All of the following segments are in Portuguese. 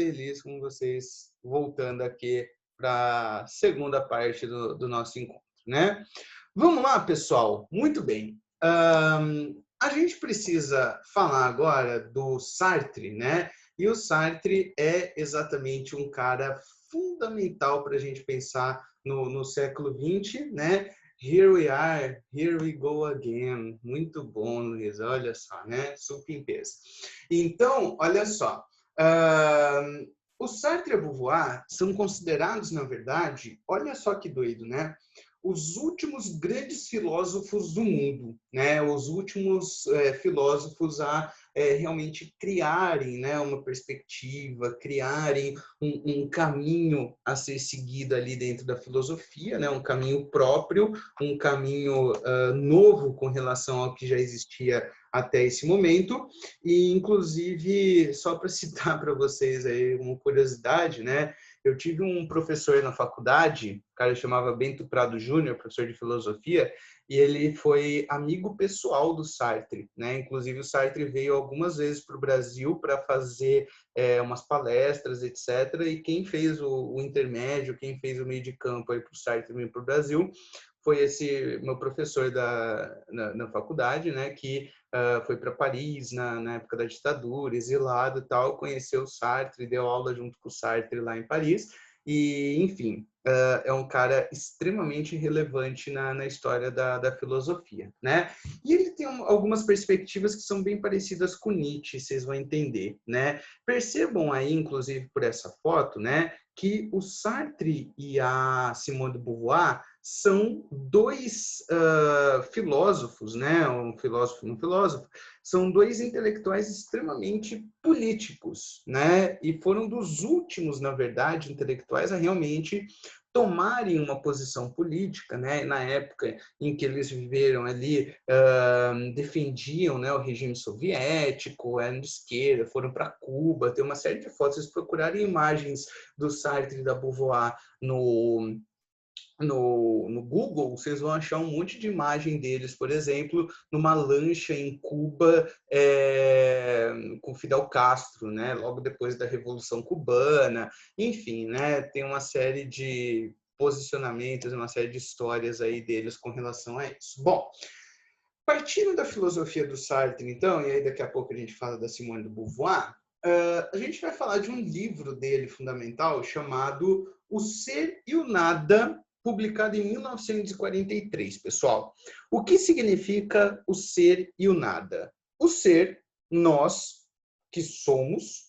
feliz com vocês voltando aqui para a segunda parte do nosso encontro, né? Vamos lá, pessoal? Muito bem. A gente precisa falar agora do Sartre, né? E o Sartre é exatamente um cara fundamental para a gente pensar no século XX, né? Here we are, here we go again. Muito bom, Luiz. Olha só, né? Super em peso. Então, olha só. O Sartre e a Beauvoir são considerados, na verdade, olha só que doido, né? Os últimos grandes filósofos do mundo, né? Os últimos filósofos a realmente criarem, né, uma perspectiva, criarem um caminho a ser seguido ali dentro da filosofia, né, um caminho próprio, um caminho novo com relação ao que já existia até esse momento. E, inclusive, só para citar para vocês aí uma curiosidade, né, eu tive um professor na faculdade, o cara chamava Bento Prado Júnior, professor de filosofia, e ele foi amigo pessoal do Sartre, né? Inclusive o Sartre veio algumas vezes para o Brasil para fazer umas palestras, etc. E quem fez o intermédio, quem fez o meio de campo para o Sartre vir para o Brasil foi esse meu professor na faculdade, né? Que foi para Paris na época da ditadura, exilado e tal, conheceu o Sartre, deu aula junto com o Sartre lá em Paris. E, enfim, é um cara extremamente relevante na história da filosofia, né? E ele tem algumas perspectivas que são bem parecidas com Nietzsche, vocês vão entender, né? Percebam aí, inclusive por essa foto, né, que o Sartre e a Simone de Beauvoir são dois filósofos, né? Um filósofo e um filósofo, são dois intelectuais extremamente políticos, né? E foram dos últimos, na verdade, intelectuais a realmente tomarem uma posição política, né? Na época em que eles viveram ali, defendiam, né, o regime soviético, eram de esquerda, foram para Cuba, tem uma série de fotos, se vocês procurarem imagens do Sartre e da Beauvoir no Google, vocês vão achar um monte de imagem deles, por exemplo, numa lancha em Cuba com Fidel Castro, né? Logo depois da Revolução Cubana. Enfim, né? Tem uma série de posicionamentos, uma série de histórias aí deles com relação a isso. Bom, partindo da filosofia do Sartre, então, e aí daqui a pouco a gente fala da Simone de Beauvoir, a gente vai falar de um livro dele fundamental chamado O Ser e o Nada, publicado em 1943, pessoal. O que significa o ser e o nada? O ser, nós que somos,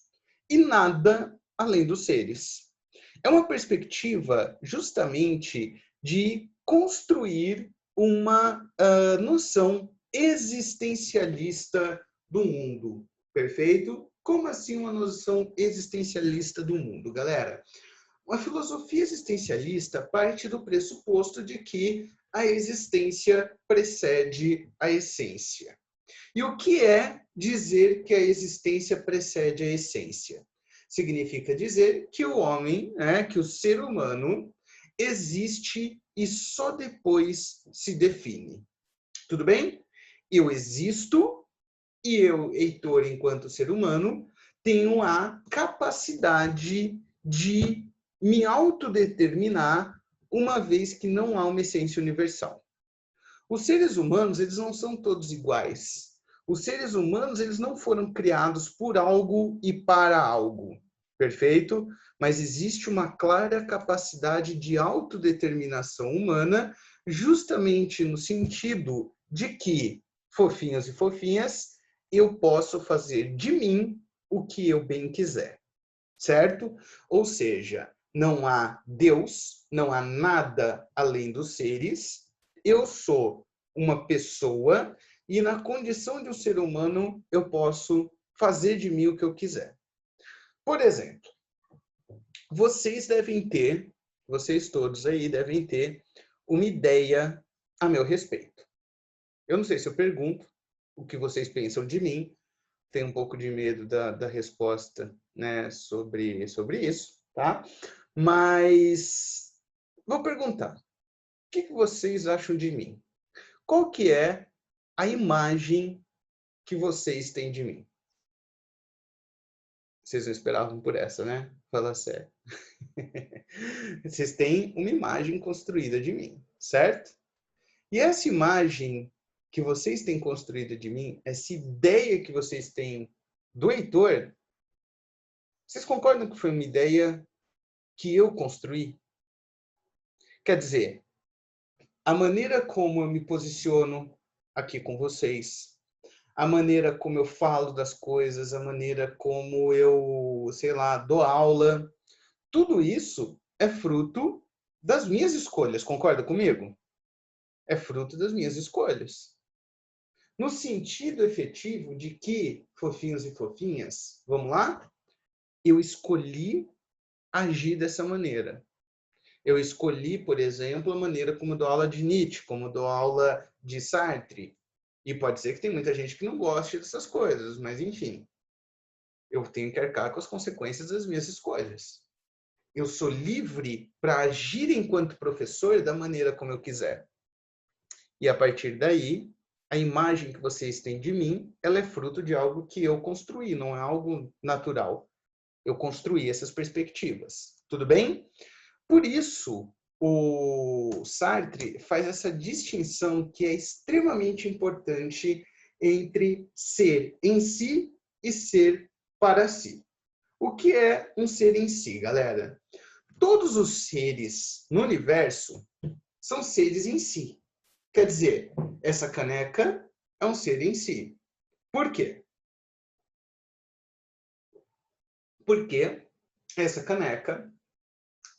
e nada além dos seres. É uma perspectiva justamente de construir uma noção existencialista do mundo, perfeito? Como assim uma noção existencialista do mundo, galera? A filosofia existencialista parte do pressuposto de que a existência precede a essência. E o que é dizer que a existência precede a essência? Significa dizer que o homem, que o ser humano, existe e só depois se define. Tudo bem? Eu existo e eu, Heitor, enquanto ser humano, tenho a capacidade de me autodeterminar, uma vez que não há uma essência universal. Os seres humanos, eles não são todos iguais. Os seres humanos, eles não foram criados por algo e para algo, perfeito? Mas existe uma clara capacidade de autodeterminação humana, justamente no sentido de que, fofinhos e fofinhas, eu posso fazer de mim o que eu bem quiser, certo? Ou seja, não há Deus, não há nada além dos seres. Eu sou uma pessoa e na condição de um ser humano eu posso fazer de mim o que eu quiser. Por exemplo, vocês todos aí devem ter uma ideia a meu respeito. Eu não sei se eu pergunto o que vocês pensam de mim, tenho um pouco de medo da resposta, né, sobre isso, tá? Mas vou perguntar, o que vocês acham de mim? Qual que é a imagem que vocês têm de mim? Vocês não esperavam por essa, né? Fala sério. Vocês têm uma imagem construída de mim, certo? E essa imagem que vocês têm construída de mim, essa ideia que vocês têm do Heitor, vocês concordam que foi uma ideia que eu construí? Quer dizer, a maneira como eu me posiciono aqui com vocês, a maneira como eu falo das coisas, a maneira como eu, sei lá, dou aula, tudo isso é fruto das minhas escolhas, concorda comigo? É fruto das minhas escolhas. No sentido efetivo de que, fofinhos e fofinhas, vamos lá? Eu escolhi agir dessa maneira. Eu escolhi, por exemplo, a maneira como eu dou aula de Nietzsche, como eu dou aula de Sartre. E pode ser que tem muita gente que não goste dessas coisas, mas enfim. Eu tenho que arcar com as consequências das minhas escolhas. Eu sou livre para agir enquanto professor da maneira como eu quiser. E a partir daí, a imagem que vocês têm de mim, ela é fruto de algo que eu construí, não é algo natural. Eu construí essas perspectivas. Tudo bem? Por isso, o Sartre faz essa distinção que é extremamente importante entre ser em si e ser para si. O que é um ser em si, galera? Todos os seres no universo são seres em si. Quer dizer, essa caneca é um ser em si. Por quê? Porque essa caneca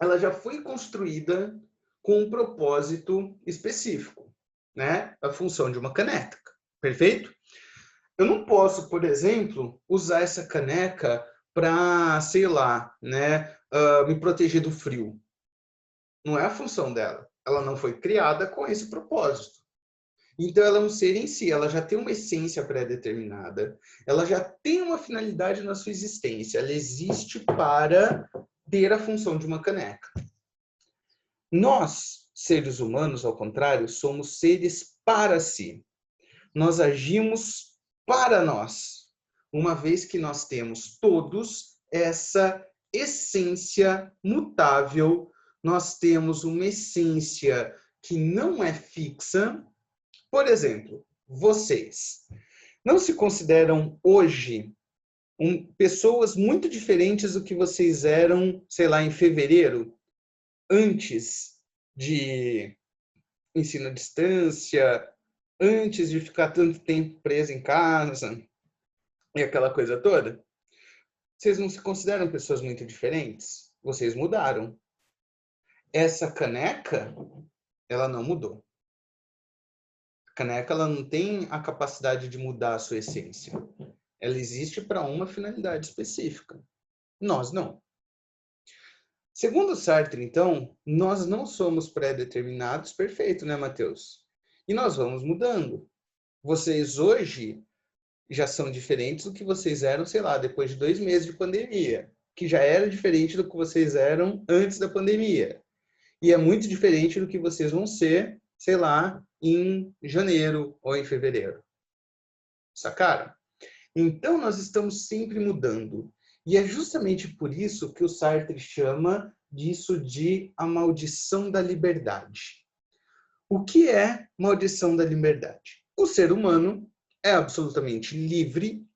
ela já foi construída com um propósito específico, né? A função de uma caneca, perfeito? Eu não posso, por exemplo, usar essa caneca para, sei lá, né, me proteger do frio. Não é a função dela. Ela não foi criada com esse propósito. Então, ela é um ser em si, ela já tem uma essência pré-determinada, ela já tem uma finalidade na sua existência, ela existe para ter a função de uma caneca. Nós, seres humanos, ao contrário, somos seres para si. Nós agimos para nós, uma vez que nós temos todos essa essência mutável, nós temos uma essência que não é fixa. Por exemplo, vocês não se consideram hoje pessoas muito diferentes do que vocês eram, sei lá, em fevereiro, antes de ensino à distância, antes de ficar tanto tempo preso em casa e aquela coisa toda? Vocês não se consideram pessoas muito diferentes? Vocês mudaram. Essa caneca, ela não mudou. A caneca, ela não tem a capacidade de mudar a sua essência. Ela existe para uma finalidade específica. Nós não. Segundo Sartre, então, nós não somos pré-determinados, perfeito, né, Matheus? E nós vamos mudando. Vocês hoje já são diferentes do que vocês eram, sei lá, depois de 2 meses de pandemia, que já era diferente do que vocês eram antes da pandemia. E é muito diferente do que vocês vão ser, sei lá, em janeiro ou em fevereiro. Sacaram? Então, nós estamos sempre mudando. E é justamente por isso que o Sartre chama disso de a maldição da liberdade. O que é maldição da liberdade? O ser humano é absolutamente livre.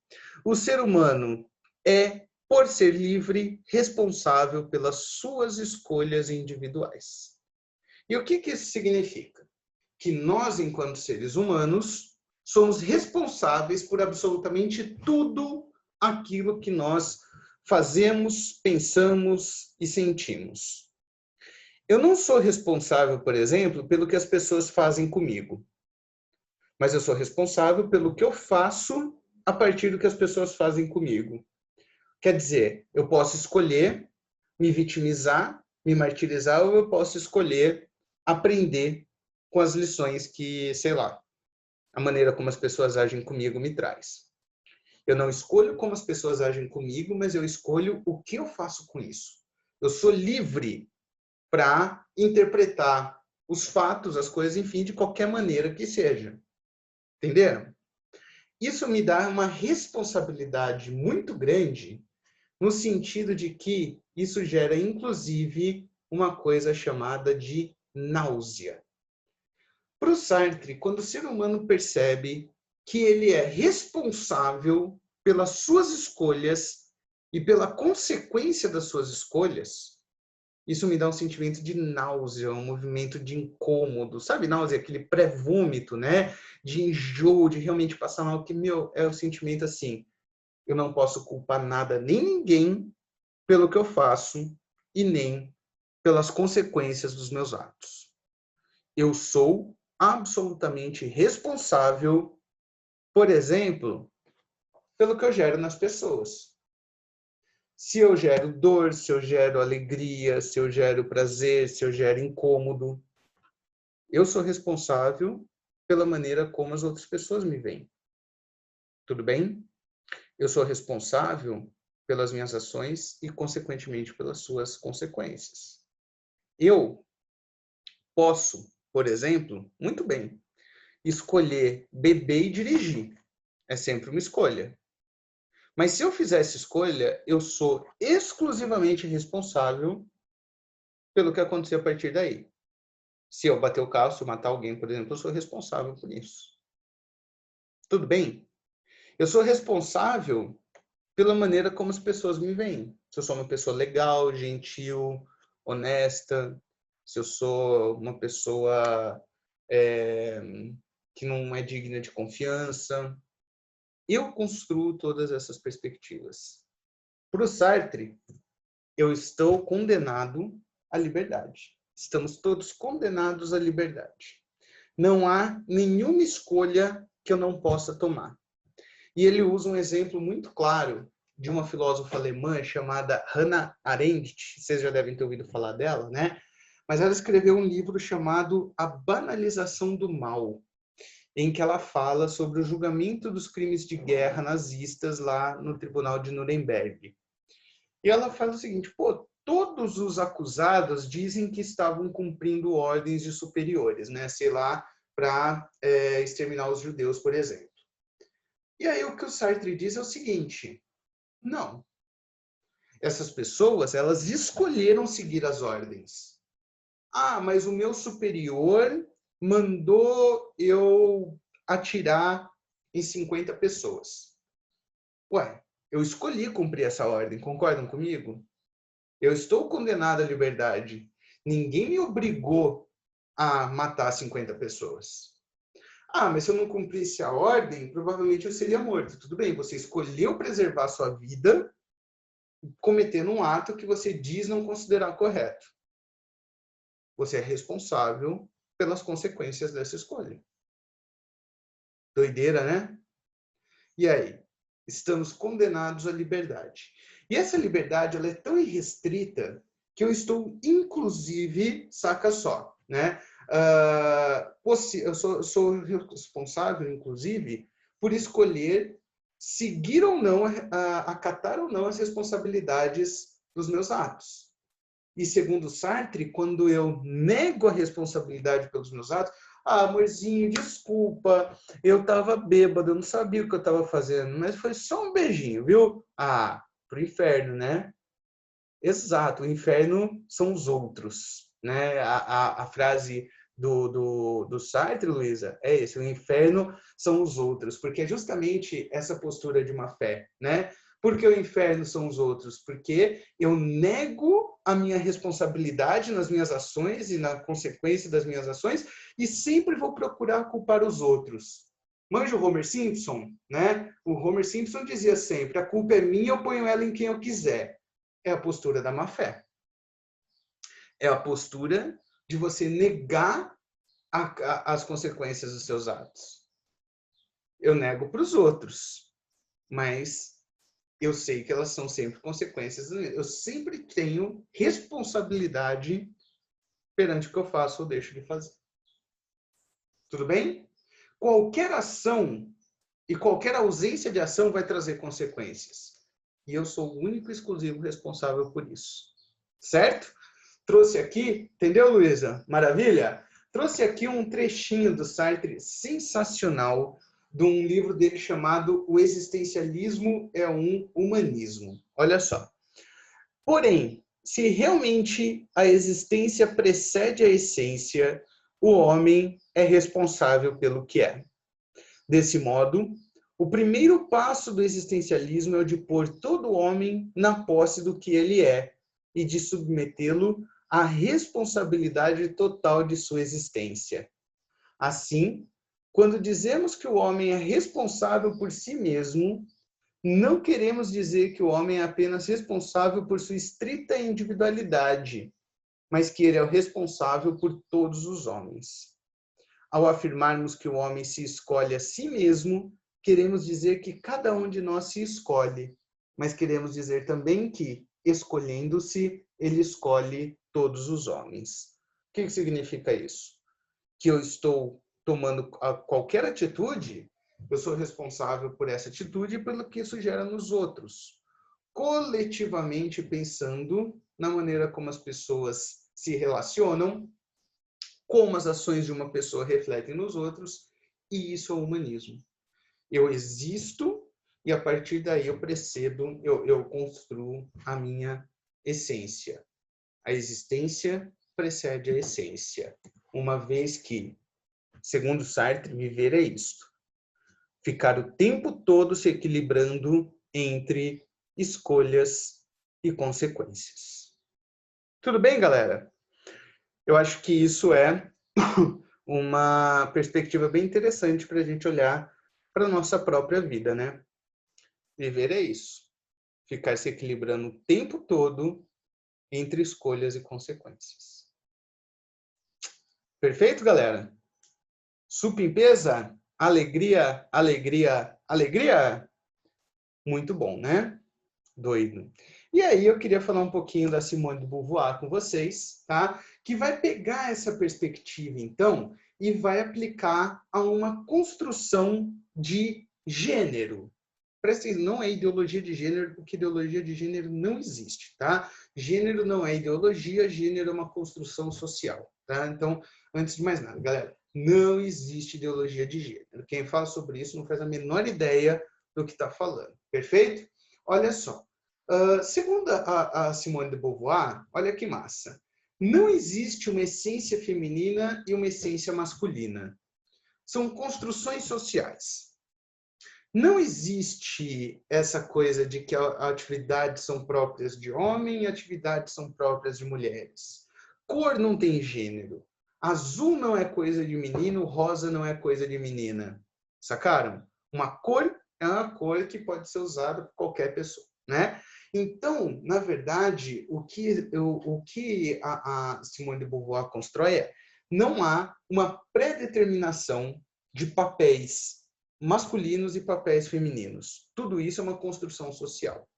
O ser humano é, por ser livre, responsável pelas suas escolhas individuais. E o que isso significa? Que nós, enquanto seres humanos, somos responsáveis por absolutamente tudo aquilo que nós fazemos, pensamos e sentimos. Eu não sou responsável, por exemplo, pelo que as pessoas fazem comigo, mas eu sou responsável pelo que eu faço a partir do que as pessoas fazem comigo. Quer dizer, eu posso escolher me vitimizar, me martirizar, ou eu posso escolher aprender com as lições que, sei lá, a maneira como as pessoas agem comigo me traz. Eu não escolho como as pessoas agem comigo, mas eu escolho o que eu faço com isso. Eu sou livre para interpretar os fatos, as coisas, enfim, de qualquer maneira que seja. Entenderam? Isso me dá uma responsabilidade muito grande no sentido de que isso gera, inclusive, uma coisa chamada de náusea. Para o Sartre, quando o ser humano percebe que ele é responsável pelas suas escolhas e pela consequência das suas escolhas, isso me dá um sentimento de náusea, um movimento de incômodo. Sabe, náusea, aquele pré-vômito, né? De enjoo, de realmente passar mal, que, é o sentimento assim, eu não posso culpar nada, nem ninguém, pelo que eu faço e nem pelas consequências dos meus atos. Eu sou absolutamente responsável, por exemplo, pelo que eu gero nas pessoas. Se eu gero dor, se eu gero alegria, se eu gero prazer, se eu gero incômodo, eu sou responsável pela maneira como as outras pessoas me veem. Tudo bem? Eu sou responsável pelas minhas ações e, consequentemente, pelas suas consequências. Eu posso, por exemplo, muito bem, escolher beber e dirigir. É sempre uma escolha. Mas se eu fizer essa escolha, eu sou exclusivamente responsável pelo que acontecer a partir daí. Se eu bater o carro, se eu matar alguém, por exemplo, eu sou responsável por isso. Tudo bem? Eu sou responsável pela maneira como as pessoas me veem. Se eu sou uma pessoa legal, gentil, honesta, se eu sou uma pessoa que não é digna de confiança. Eu construo todas essas perspectivas. Para o Sartre, eu estou condenado à liberdade. Estamos todos condenados à liberdade. Não há nenhuma escolha que eu não possa tomar. E ele usa um exemplo muito claro de uma filósofa alemã chamada Hannah Arendt. Vocês já devem ter ouvido falar dela, né? Mas ela escreveu um livro chamado A Banalização do Mal, em que ela fala sobre o julgamento dos crimes de guerra nazistas lá no Tribunal de Nuremberg. E ela fala o seguinte, todos os acusados dizem que estavam cumprindo ordens de superiores, né? Sei lá, para exterminar os judeus, por exemplo. E aí o que o Sartre diz é o seguinte, não. Essas pessoas, elas escolheram seguir as ordens. Ah, mas o meu superior mandou eu atirar em 50 pessoas. Ué, eu escolhi cumprir essa ordem, concordam comigo? Eu estou condenado à liberdade. Ninguém me obrigou a matar 50 pessoas. Ah, mas se eu não cumprisse a ordem, provavelmente eu seria morto. Tudo bem, você escolheu preservar a sua vida cometendo um ato que você diz não considerar correto. Você é responsável pelas consequências dessa escolha. Doideira, né? E aí? Estamos condenados à liberdade. E essa liberdade ela é tão irrestrita que eu estou, inclusive, saca só, né? Eu sou responsável, inclusive, por escolher seguir ou não, acatar ou não as responsabilidades dos meus atos. E segundo Sartre, quando eu nego a responsabilidade pelos meus atos, amorzinho, desculpa, eu tava bêbado, eu não sabia o que eu tava fazendo, mas foi só um beijinho, viu? Pro inferno, né? Exato, o inferno são os outros, né? A frase do Sartre, Luísa, é esse, o inferno são os outros, porque é justamente essa postura de uma fé, né? Por que o inferno são os outros? Porque eu nego a minha responsabilidade nas minhas ações e na consequência das minhas ações e sempre vou procurar culpar os outros. Manja o Homer Simpson, né? O Homer Simpson dizia sempre, a culpa é minha, eu ponho ela em quem eu quiser. É a postura da má-fé. É a postura de você negar as consequências dos seus atos. Eu nego para os outros, mas eu sei que elas são sempre consequências. Eu sempre tenho responsabilidade perante o que eu faço ou deixo de fazer. Tudo bem? Qualquer ação e qualquer ausência de ação vai trazer consequências. E eu sou o único e exclusivo responsável por isso. Certo? Trouxe aqui, entendeu, Luísa? Maravilha? Trouxe aqui um trechinho do Sartre sensacional de um livro dele chamado O Existencialismo é um Humanismo. Olha só. Porém, se realmente a existência precede a essência, o homem é responsável pelo que é. Desse modo, o primeiro passo do existencialismo é o de pôr todo homem na posse do que ele é e de submetê-lo à responsabilidade total de sua existência. Assim, quando dizemos que o homem é responsável por si mesmo, não queremos dizer que o homem é apenas responsável por sua estrita individualidade, mas que ele é o responsável por todos os homens. Ao afirmarmos que o homem se escolhe a si mesmo, queremos dizer que cada um de nós se escolhe, mas queremos dizer também que, escolhendo-se, ele escolhe todos os homens. O que significa isso? Que eu estou tomando qualquer atitude, eu sou responsável por essa atitude e pelo que isso gera nos outros. Coletivamente pensando na maneira como as pessoas se relacionam, como as ações de uma pessoa refletem nos outros, e isso é o humanismo. Eu existo e a partir daí eu precedo, eu construo a minha essência. A existência precede a essência, uma vez que, segundo Sartre, viver é isto: ficar o tempo todo se equilibrando entre escolhas e consequências. Tudo bem, galera? Eu acho que isso é uma perspectiva bem interessante para a gente olhar para a nossa própria vida, né? Viver é isso: ficar se equilibrando o tempo todo entre escolhas e consequências. Perfeito, galera? Supimpeza? Alegria, alegria, alegria? Muito bom, né? Doido. E aí eu queria falar um pouquinho da Simone de Beauvoir com vocês, tá? Que vai pegar essa perspectiva, então, e vai aplicar a uma construção de gênero. Presta atenção, não é ideologia de gênero, porque ideologia de gênero não existe, tá? Gênero não é ideologia, gênero é uma construção social, tá? Então, antes de mais nada, galera, não existe ideologia de gênero. Quem fala sobre isso não faz a menor ideia do que está falando, perfeito? Olha só, segundo a Simone de Beauvoir, olha que massa, não existe uma essência feminina e uma essência masculina. São construções sociais. Não existe essa coisa de que atividades são próprias de homem e atividades são próprias de mulheres. Cor não tem gênero. Azul não é coisa de menino, rosa não é coisa de menina. Sacaram? Uma cor é uma cor que pode ser usada por qualquer pessoa, né? Então, na verdade, o que a Simone de Beauvoir constrói é: não há uma pré-determinação de papéis masculinos e papéis femininos. Tudo isso é uma construção social,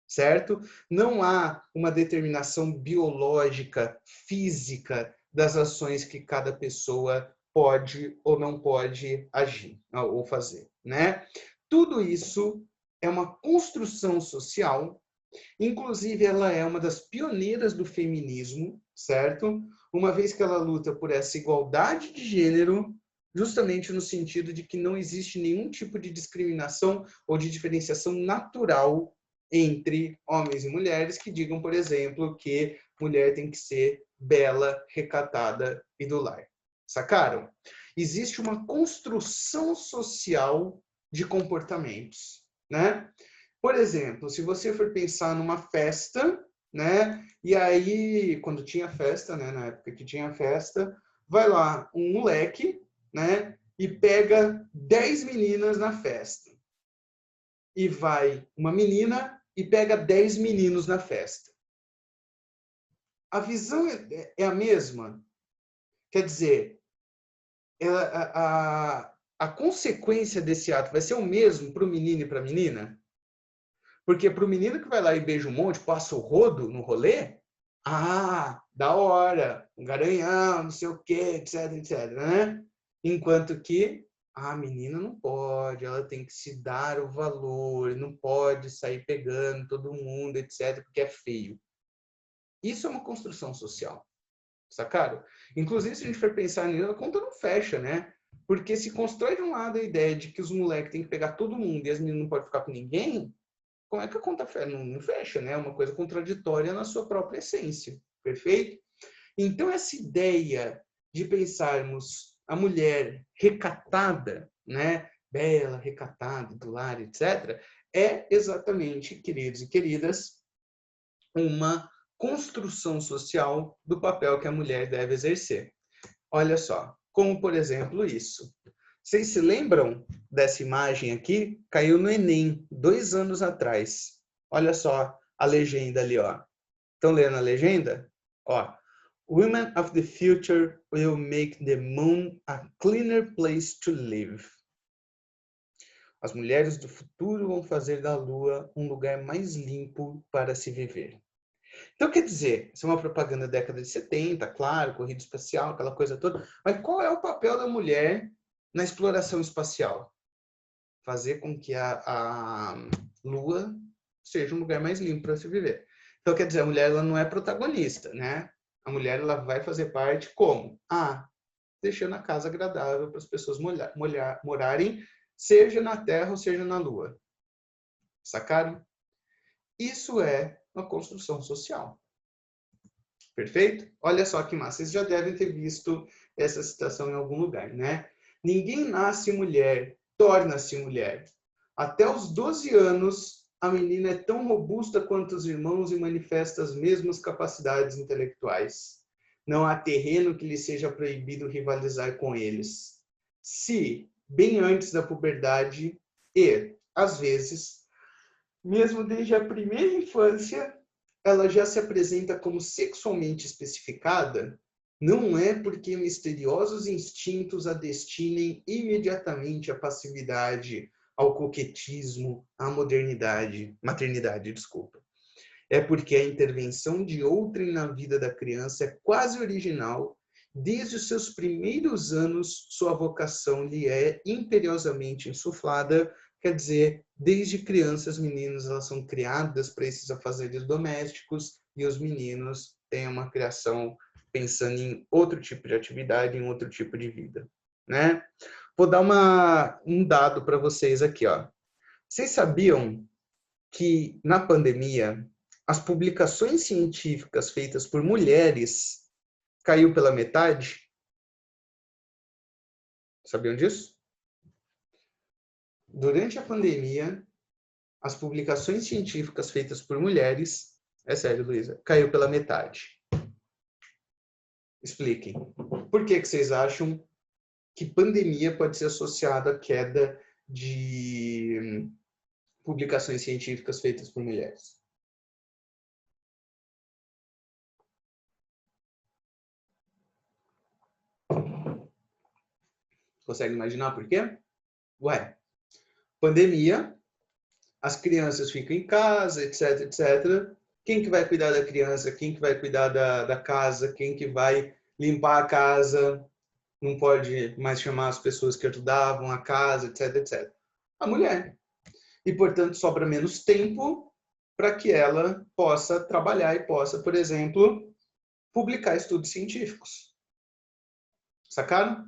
certo? Não há uma determinação biológica, física, das ações que cada pessoa pode ou não pode agir ou fazer, né? Tudo isso é uma construção social. Inclusive, ela é uma das pioneiras do feminismo, certo? Uma vez que ela luta por essa igualdade de gênero, justamente no sentido de que não existe nenhum tipo de discriminação ou de diferenciação natural entre homens e mulheres que digam, por exemplo, que mulher tem que ser bela, recatada e do lar. Sacaram? Existe uma construção social de comportamentos, né? Por exemplo, se você for pensar numa festa, né? E aí, quando tinha festa, né? Na época que tinha festa, vai lá um moleque, né? E pega 10 meninas na festa. E vai uma menina e pega 10 meninos na festa. A visão é a mesma. Quer dizer, a consequência desse ato vai ser o mesmo para o menino e para a menina? Porque para o menino que vai lá e beija um monte, passa o rodo no rolê, da hora, um garanhão, não sei o quê, etc, etc, né? Enquanto que a menina não pode, ela tem que se dar o valor, não pode sair pegando todo mundo, etc, porque é feio. Isso é uma construção social, sacaram? Inclusive, se a gente for pensar nisso, a conta não fecha, né? Porque se constrói de um lado a ideia de que os moleques têm que pegar todo mundo e as meninas não podem ficar com ninguém, como é que a conta não fecha, né? É uma coisa contraditória na sua própria essência, perfeito? Então, essa ideia de pensarmos a mulher recatada, né? Bela, recatada, do lar, etc., é exatamente, queridos e queridas, uma construção social do papel que a mulher deve exercer. Olha só, como por exemplo isso. Vocês se lembram dessa imagem aqui? Caiu no Enem, 2 anos atrás. Olha só a legenda ali, ó. Estão lendo a legenda? Ó, Women of the future will make the moon a cleaner place to live. As mulheres do futuro vão fazer da Lua um lugar mais limpo para se viver. Então, quer dizer, isso é uma propaganda da década de 70, claro, corrida espacial, aquela coisa toda, mas qual é o papel da mulher na exploração espacial? Fazer com que a Lua seja um lugar mais limpo para se viver. Então, quer dizer, a mulher ela não é protagonista, né? A mulher ela vai fazer parte como? Deixando a casa agradável para as pessoas morarem, seja na Terra ou seja na Lua. Sacaram? Isso é uma construção social. Perfeito? Olha só que massa. Vocês já devem ter visto essa citação em algum lugar, né? Ninguém nasce mulher, torna-se mulher. Até os 12 anos, a menina é tão robusta quanto os irmãos e manifesta as mesmas capacidades intelectuais. Não há terreno que lhe seja proibido rivalizar com eles. Se, bem antes da puberdade e, às vezes, mesmo desde a primeira infância, ela já se apresenta como sexualmente especificada, não é porque misteriosos instintos a destinem imediatamente à passividade, ao coquetismo, à maternidade, desculpa. É porque a intervenção de outrem na vida da criança é quase original. Desde os seus primeiros anos, sua vocação lhe é imperiosamente insuflada. Quer dizer, desde crianças, meninas elas são criadas para esses afazeres domésticos e os meninos têm uma criação pensando em outro tipo de atividade, em outro tipo de vida, né? Vou dar um dado para vocês aqui, ó. Vocês sabiam que na pandemia as publicações científicas feitas por mulheres caiu pela metade? Sabiam disso? Durante a pandemia, as publicações científicas feitas por mulheres, é sério, Luísa, caiu pela metade. Expliquem. Por que vocês acham que pandemia pode ser associada à queda de publicações científicas feitas por mulheres? Consegue imaginar por quê? Ué, pandemia, as crianças ficam em casa, etc, etc. Quem que vai cuidar da criança? Quem que vai cuidar da casa? Quem que vai limpar a casa? Não pode mais chamar as pessoas que ajudavam a casa, etc, etc. A mulher. E, portanto, sobra menos tempo para que ela possa trabalhar e possa, por exemplo, publicar estudos científicos. Sacaram?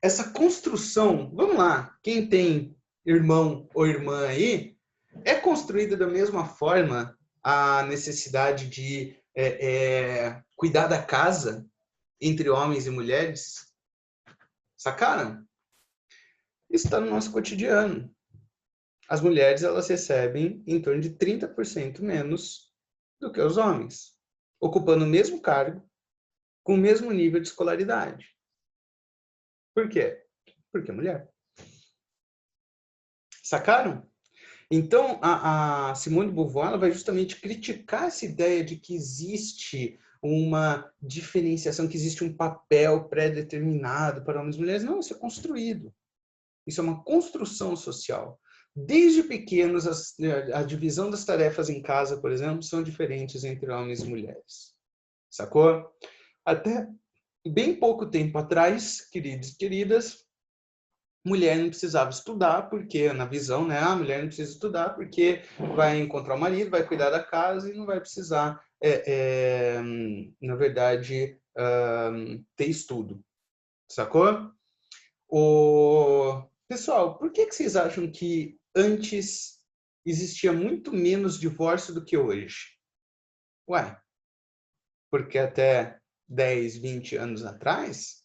Essa construção, vamos lá, quem tem irmão ou irmã aí, é construída da mesma forma a necessidade de cuidar da casa entre homens e mulheres? Sacaram? Isso está no nosso cotidiano. As mulheres elas recebem em torno de 30% menos do que os homens, ocupando o mesmo cargo, com o mesmo nível de escolaridade. Por quê? Porque é mulher. Sacaram? Então, a Simone de Beauvoir ela vai justamente criticar essa ideia de que existe uma diferenciação, que existe um papel pré-determinado para homens e mulheres. Não, isso é construído. Isso é uma construção social. Desde pequenos, a divisão das tarefas em casa, por exemplo, são diferentes entre homens e mulheres. Sacou? Até bem pouco tempo atrás, queridos e queridas, mulher não precisava estudar, porque, na visão, né? A mulher não precisa estudar porque vai encontrar o marido, vai cuidar da casa e não vai precisar, na verdade, ter estudo. Sacou? Pessoal, por que vocês acham que antes existia muito menos divórcio do que hoje? Ué, porque até 10, 20 anos atrás,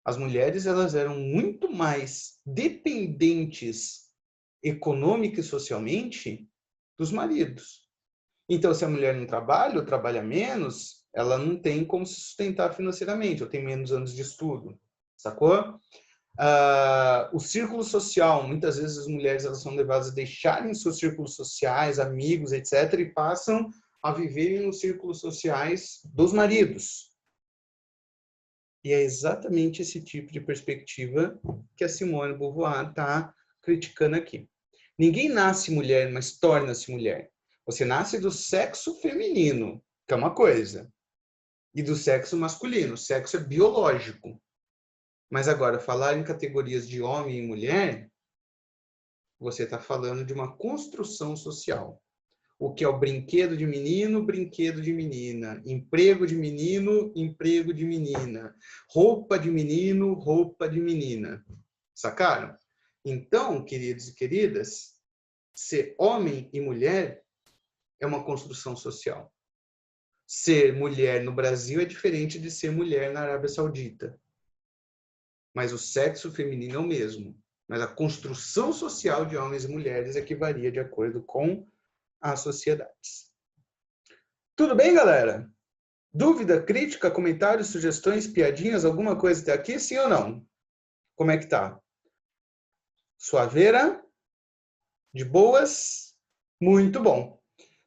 as mulheres elas eram muito mais dependentes econômica e socialmente dos maridos. Então, se a mulher não trabalha ou trabalha menos, ela não tem como se sustentar financeiramente, ou tem menos anos de estudo, sacou? O círculo social, muitas vezes as mulheres elas são levadas a deixarem seus círculos sociais, amigos, etc., e passam a viverem nos círculos sociais dos maridos. E é exatamente esse tipo de perspectiva que a Simone de Beauvoir está criticando aqui. Ninguém nasce mulher, mas torna-se mulher. Você nasce do sexo feminino, que é uma coisa, e do sexo masculino. O sexo é biológico. Mas agora, falar em categorias de homem e mulher, você está falando de uma construção social. O que é o brinquedo de menino, brinquedo de menina. Emprego de menino, emprego de menina. Roupa de menino, roupa de menina. Sacaram? Então, queridos e queridas, ser homem e mulher é uma construção social. Ser mulher no Brasil é diferente de ser mulher na Arábia Saudita. Mas o sexo feminino é o mesmo. Mas a construção social de homens e mulheres é que varia de acordo com as sociedades. Tudo bem, galera? Dúvida, crítica, comentários, sugestões, piadinhas, alguma coisa até aqui, sim ou não? Como é que tá? Suaveira? De boas? Muito bom.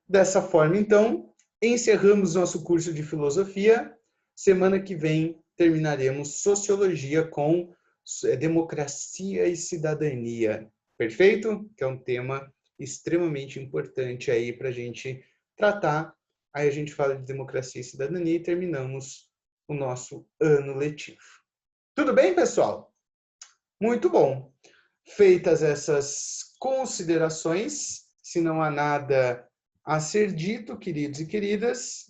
Dessa forma, então, encerramos nosso curso de filosofia. Semana que vem terminaremos sociologia com democracia e cidadania. Perfeito? Que é um tema extremamente importante aí para a gente tratar. Aí a gente fala de democracia e cidadania e terminamos o nosso ano letivo. Tudo bem, pessoal? Muito bom. Feitas essas considerações, se não há nada a ser dito, queridos e queridas,